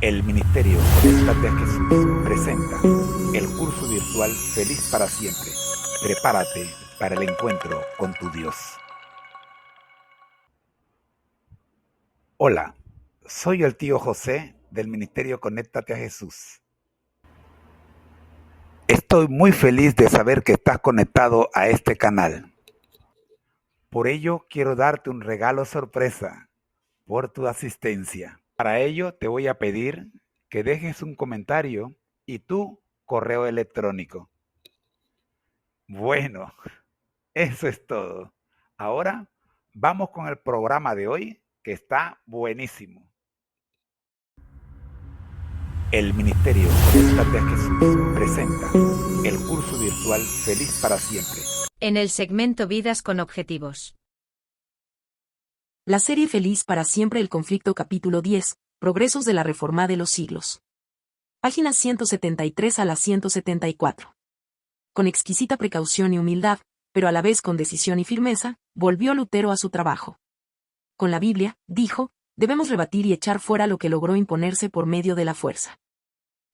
El Ministerio Conéctate a Jesús presenta el curso virtual Feliz para Siempre. Prepárate para el encuentro con tu Dios. Hola, soy el tío José del Ministerio Conéctate a Jesús. Estoy muy feliz de saber que estás conectado a este canal. Por ello, quiero darte un regalo sorpresa por tu asistencia. Para ello, te voy a pedir que dejes un comentario y tu correo electrónico. Bueno, eso es todo. Ahora vamos con el programa de hoy, que está buenísimo. El Ministerio Conéctate a Jesús presenta el curso virtual Feliz para Siempre. En el segmento Vidas con Objetivos. La serie Feliz para Siempre, el conflicto, capítulo 10, Progresos de la Reforma de los siglos. Páginas 173 a la 174. Con exquisita precaución y humildad, pero a la vez con decisión y firmeza, volvió Lutero a su trabajo. Con la Biblia, dijo, debemos rebatir y echar fuera lo que logró imponerse por medio de la fuerza.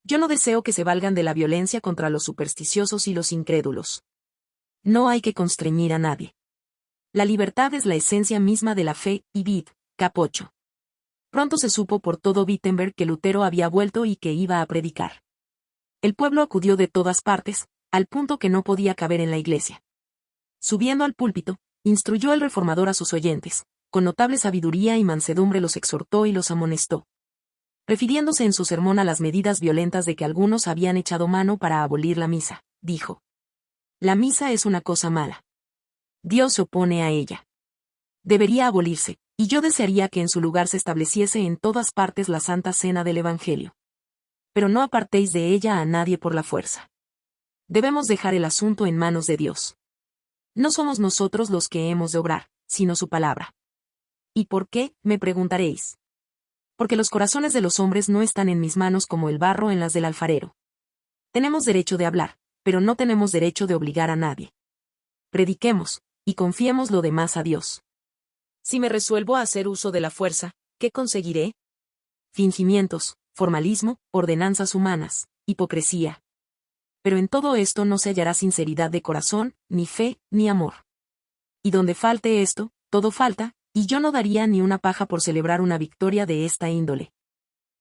Yo no deseo que se valgan de la violencia contra los supersticiosos y los incrédulos. No hay que constreñir a nadie. La libertad es la esencia misma de la fe, y vid, cap. 8. Pronto se supo por todo Wittenberg que Lutero había vuelto y que iba a predicar. El pueblo acudió de todas partes, al punto que no podía caber en la iglesia. Subiendo al púlpito, instruyó el reformador a sus oyentes, con notable sabiduría y mansedumbre los exhortó y los amonestó. Refiriéndose en su sermón a las medidas violentas de que algunos habían echado mano para abolir la misa, dijo: la misa es una cosa mala. Dios se opone a ella. Debería abolirse, y yo desearía que en su lugar se estableciese en todas partes la Santa Cena del Evangelio. Pero no apartéis de ella a nadie por la fuerza. Debemos dejar el asunto en manos de Dios. No somos nosotros los que hemos de obrar, sino su palabra. ¿Y por qué?, me preguntaréis. Porque los corazones de los hombres no están en mis manos como el barro en las del alfarero. Tenemos derecho de hablar, pero no tenemos derecho de obligar a nadie. Prediquemos, y confiemos lo demás a Dios. Si me resuelvo a hacer uso de la fuerza, ¿qué conseguiré? Fingimientos, formalismo, ordenanzas humanas, hipocresía. Pero en todo esto no se hallará sinceridad de corazón, ni fe, ni amor. Y donde falte esto, todo falta, y yo no daría ni una paja por celebrar una victoria de esta índole.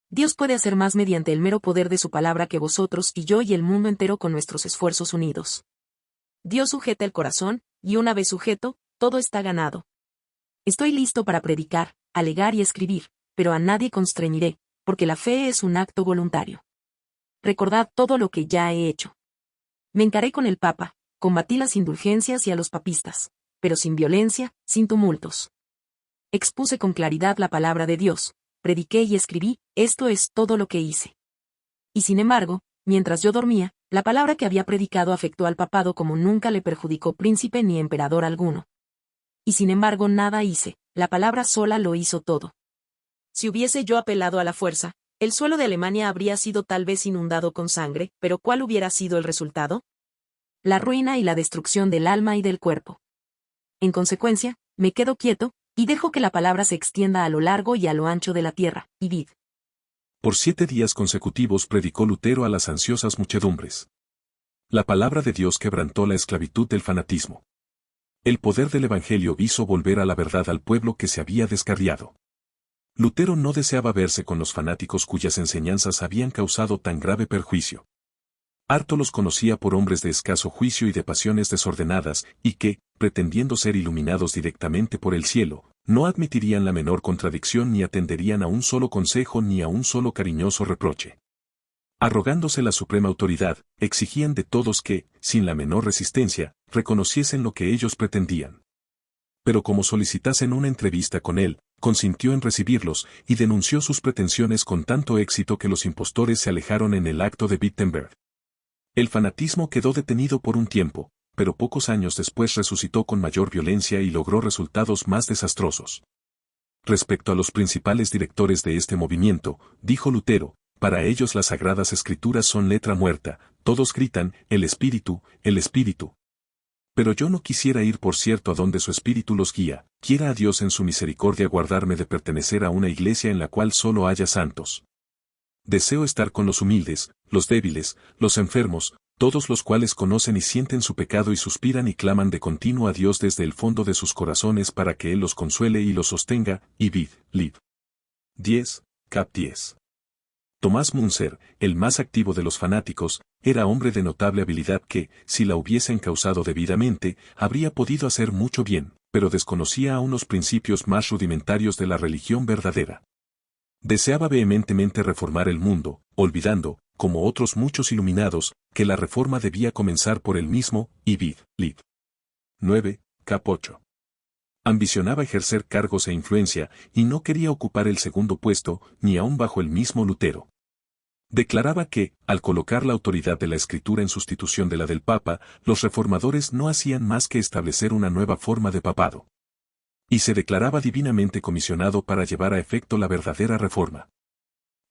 Dios puede hacer más mediante el mero poder de su palabra que vosotros y yo y el mundo entero con nuestros esfuerzos unidos. Dios sujeta el corazón, y una vez sujeto, todo está ganado. Estoy listo para predicar, alegar y escribir, pero a nadie constreñiré, porque la fe es un acto voluntario. Recordad todo lo que ya he hecho. Me encaré con el Papa, combatí las indulgencias y a los papistas, pero sin violencia, sin tumultos. Expuse con claridad la palabra de Dios, prediqué y escribí, esto es todo lo que hice. Y sin embargo, mientras yo dormía, la palabra que había predicado afectó al papado como nunca le perjudicó príncipe ni emperador alguno. Y sin embargo nada hice, la palabra sola lo hizo todo. Si hubiese yo apelado a la fuerza, el suelo de Alemania habría sido tal vez inundado con sangre, pero ¿cuál hubiera sido el resultado? La ruina y la destrucción del alma y del cuerpo. En consecuencia, me quedo quieto, y dejo que la palabra se extienda a lo largo y a lo ancho de la tierra, y vid. Por 7 días consecutivos predicó Lutero a las ansiosas muchedumbres. La palabra de Dios quebrantó la esclavitud del fanatismo. El poder del Evangelio hizo volver a la verdad al pueblo que se había descarriado. Lutero no deseaba verse con los fanáticos cuyas enseñanzas habían causado tan grave perjuicio. Harto los conocía por hombres de escaso juicio y de pasiones desordenadas, y que, pretendiendo ser iluminados directamente por el cielo, no admitirían la menor contradicción ni atenderían a un solo consejo ni a un solo cariñoso reproche. Arrogándose la suprema autoridad, exigían de todos que, sin la menor resistencia, reconociesen lo que ellos pretendían. Pero como solicitasen una entrevista con él, consintió en recibirlos, y denunció sus pretensiones con tanto éxito que los impostores se alejaron en el acto de Wittenberg. El fanatismo quedó detenido por un tiempo, pero pocos años después resucitó con mayor violencia y logró resultados más desastrosos. Respecto a los principales directores de este movimiento, dijo Lutero, para ellos las sagradas escrituras son letra muerta, todos gritan, el espíritu, el espíritu. Pero yo no quisiera ir por cierto a donde su espíritu los guía, quiera a Dios en su misericordia guardarme de pertenecer a una iglesia en la cual solo haya santos. Deseo estar con los humildes, los débiles, los enfermos, todos los cuales conocen y sienten su pecado y suspiran y claman de continuo a Dios desde el fondo de sus corazones para que Él los consuele y los sostenga, y vid, lib. 10, cap 10. Tomás Munzer, el más activo de los fanáticos, era hombre de notable habilidad que, si la hubiesen causado debidamente, habría podido hacer mucho bien, pero desconocía aún los principios más rudimentarios de la religión verdadera. Deseaba vehementemente reformar el mundo, olvidando, como otros muchos iluminados, que la reforma debía comenzar por él mismo, y vid, lib. 9, cap 8. Ambicionaba ejercer cargos e influencia, y no quería ocupar el segundo puesto, ni aun bajo el mismo Lutero. Declaraba que, al colocar la autoridad de la Escritura en sustitución de la del Papa, los reformadores no hacían más que establecer una nueva forma de papado. Y se declaraba divinamente comisionado para llevar a efecto la verdadera reforma.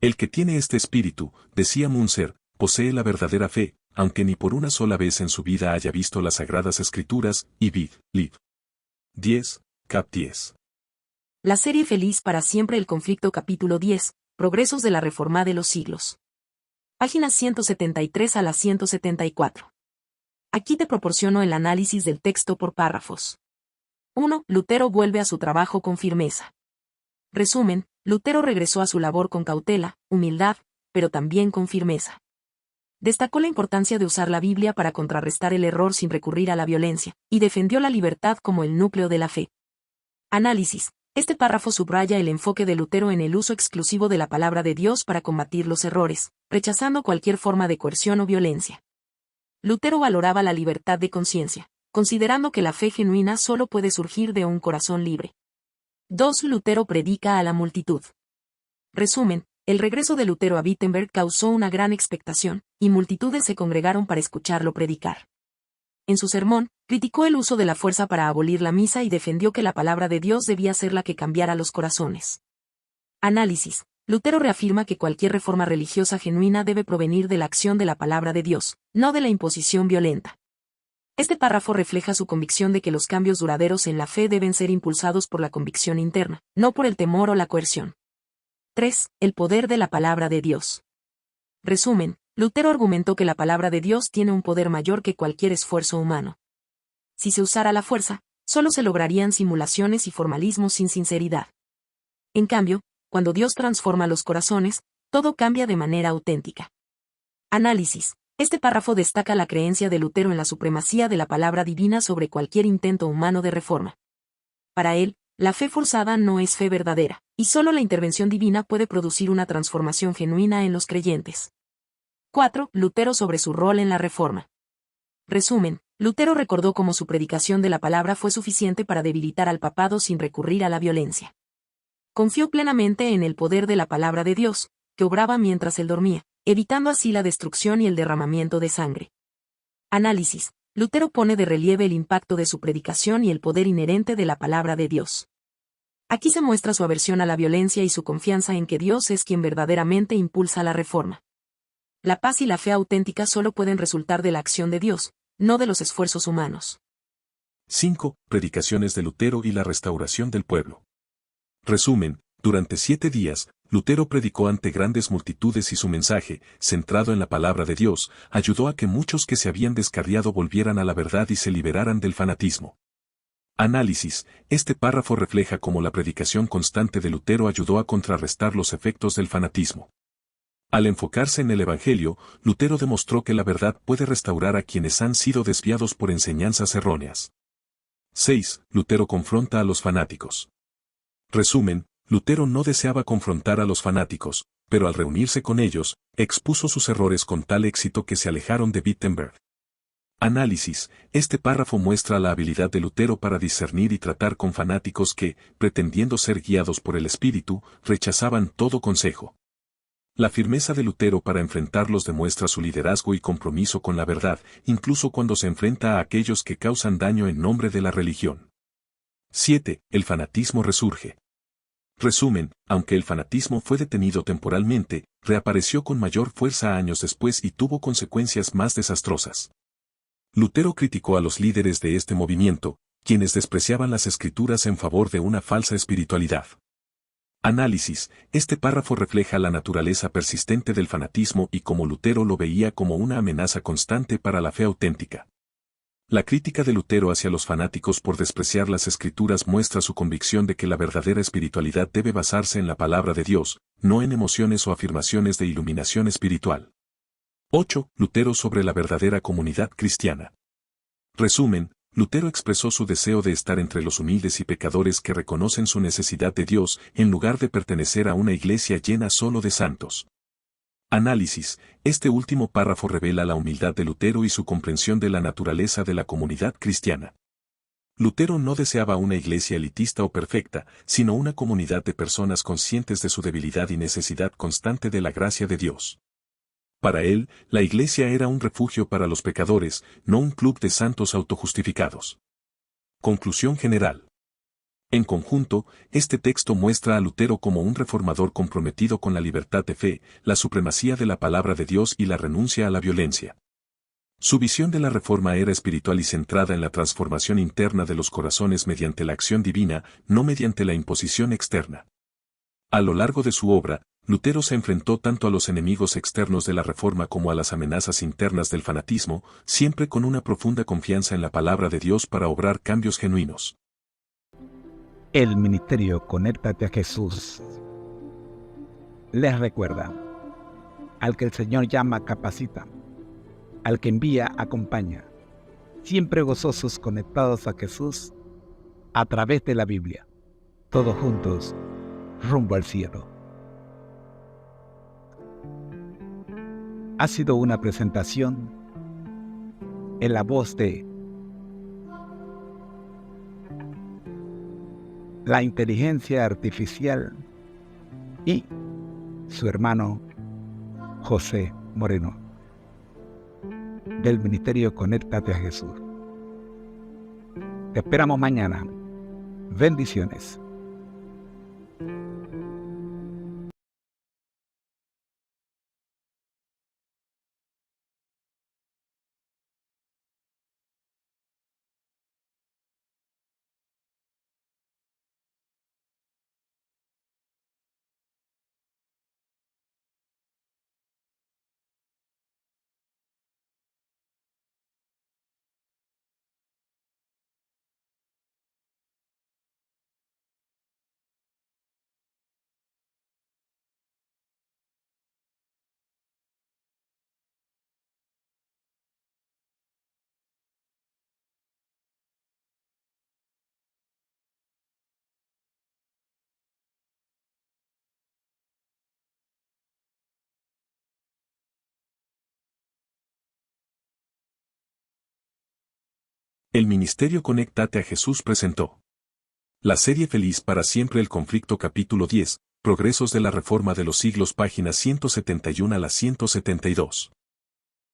El que tiene este espíritu, decía Munzer, posee la verdadera fe, aunque ni por una sola vez en su vida haya visto las Sagradas Escrituras, y vid, lib. 10, cap 10. La serie Feliz para siempre el conflicto capítulo 10, Progresos de la Reforma de los siglos. Páginas 173 a la 174. Aquí te proporciono el análisis del texto por párrafos. 1. Lutero vuelve a su trabajo con firmeza. Resumen, Lutero regresó a su labor con cautela, humildad, pero también con firmeza. Destacó la importancia de usar la Biblia para contrarrestar el error sin recurrir a la violencia, y defendió la libertad como el núcleo de la fe. Análisis. Este párrafo subraya el enfoque de Lutero en el uso exclusivo de la palabra de Dios para combatir los errores, rechazando cualquier forma de coerción o violencia. Lutero valoraba la libertad de conciencia, considerando que la fe genuina solo puede surgir de un corazón libre. 2. Lutero predica a la multitud. Resumen, el regreso de Lutero a Wittenberg causó una gran expectación, y multitudes se congregaron para escucharlo predicar. En su sermón, criticó el uso de la fuerza para abolir la misa y defendió que la palabra de Dios debía ser la que cambiara los corazones. Análisis. Lutero reafirma que cualquier reforma religiosa genuina debe provenir de la acción de la palabra de Dios, no de la imposición violenta. Este párrafo refleja su convicción de que los cambios duraderos en la fe deben ser impulsados por la convicción interna, no por el temor o la coerción. 3. El poder de la palabra de Dios. Resumen, Lutero argumentó que la palabra de Dios tiene un poder mayor que cualquier esfuerzo humano. Si se usara la fuerza, solo se lograrían simulaciones y formalismos sin sinceridad. En cambio, cuando Dios transforma los corazones, todo cambia de manera auténtica. Análisis. Este párrafo destaca la creencia de Lutero en la supremacía de la palabra divina sobre cualquier intento humano de reforma. Para él, la fe forzada no es fe verdadera, y solo la intervención divina puede producir una transformación genuina en los creyentes. 4. Lutero sobre su rol en la reforma. Resumen, Lutero recordó cómo su predicación de la palabra fue suficiente para debilitar al papado sin recurrir a la violencia. Confió plenamente en el poder de la palabra de Dios, que obraba mientras él dormía, evitando así la destrucción y el derramamiento de sangre. Análisis. Lutero pone de relieve el impacto de su predicación y el poder inherente de la palabra de Dios. Aquí se muestra su aversión a la violencia y su confianza en que Dios es quien verdaderamente impulsa la reforma. La paz y la fe auténtica solo pueden resultar de la acción de Dios, no de los esfuerzos humanos. 5. Predicaciones de Lutero y la restauración del pueblo. Resumen, durante 7 días, Lutero predicó ante grandes multitudes y su mensaje, centrado en la palabra de Dios, ayudó a que muchos que se habían descarriado volvieran a la verdad y se liberaran del fanatismo. Análisis. Este párrafo refleja cómo la predicación constante de Lutero ayudó a contrarrestar los efectos del fanatismo. Al enfocarse en el Evangelio, Lutero demostró que la verdad puede restaurar a quienes han sido desviados por enseñanzas erróneas. 6. Lutero confronta a los fanáticos. Resumen, Lutero no deseaba confrontar a los fanáticos, pero al reunirse con ellos, expuso sus errores con tal éxito que se alejaron de Wittenberg. Análisis. Este párrafo muestra la habilidad de Lutero para discernir y tratar con fanáticos que, pretendiendo ser guiados por el Espíritu, rechazaban todo consejo. La firmeza de Lutero para enfrentarlos demuestra su liderazgo y compromiso con la verdad, incluso cuando se enfrenta a aquellos que causan daño en nombre de la religión. 7. El fanatismo resurge. Resumen, aunque el fanatismo fue detenido temporalmente, reapareció con mayor fuerza años después y tuvo consecuencias más desastrosas. Lutero criticó a los líderes de este movimiento, quienes despreciaban las Escrituras en favor de una falsa espiritualidad. Análisis. Este párrafo refleja la naturaleza persistente del fanatismo y cómo Lutero lo veía como una amenaza constante para la fe auténtica. La crítica de Lutero hacia los fanáticos por despreciar las Escrituras muestra su convicción de que la verdadera espiritualidad debe basarse en la palabra de Dios, no en emociones o afirmaciones de iluminación espiritual. 8. Lutero sobre la verdadera comunidad cristiana. Resumen. Lutero expresó su deseo de estar entre los humildes y pecadores que reconocen su necesidad de Dios, en lugar de pertenecer a una iglesia llena solo de santos. Análisis. Este último párrafo revela la humildad de Lutero y su comprensión de la naturaleza de la comunidad cristiana. Lutero no deseaba una iglesia elitista o perfecta, sino una comunidad de personas conscientes de su debilidad y necesidad constante de la gracia de Dios. Para él, la iglesia era un refugio para los pecadores, no un club de santos autojustificados. Conclusión general. En conjunto, este texto muestra a Lutero como un reformador comprometido con la libertad de fe, la supremacía de la palabra de Dios y la renuncia a la violencia. Su visión de la reforma era espiritual y centrada en la transformación interna de los corazones mediante la acción divina, no mediante la imposición externa. A lo largo de su obra, Lutero se enfrentó tanto a los enemigos externos de la reforma como a las amenazas internas del fanatismo, siempre con una profunda confianza en la palabra de Dios para obrar cambios genuinos. El ministerio Conéctate a Jesús les recuerda: al que el Señor llama, capacita; al que envía, acompaña. Siempre gozosos conectados a Jesús a través de la Biblia. Todos juntos, rumbo al cielo. Ha sido una presentación en la voz de la inteligencia artificial y su hermano José Moreno, del Ministerio Conéctate a Jesús. Te esperamos mañana. Bendiciones. El Ministerio Conéctate a Jesús presentó la serie Feliz para siempre, el conflicto, capítulo 10, Progresos de la Reforma de los Siglos, páginas 171 a la 172.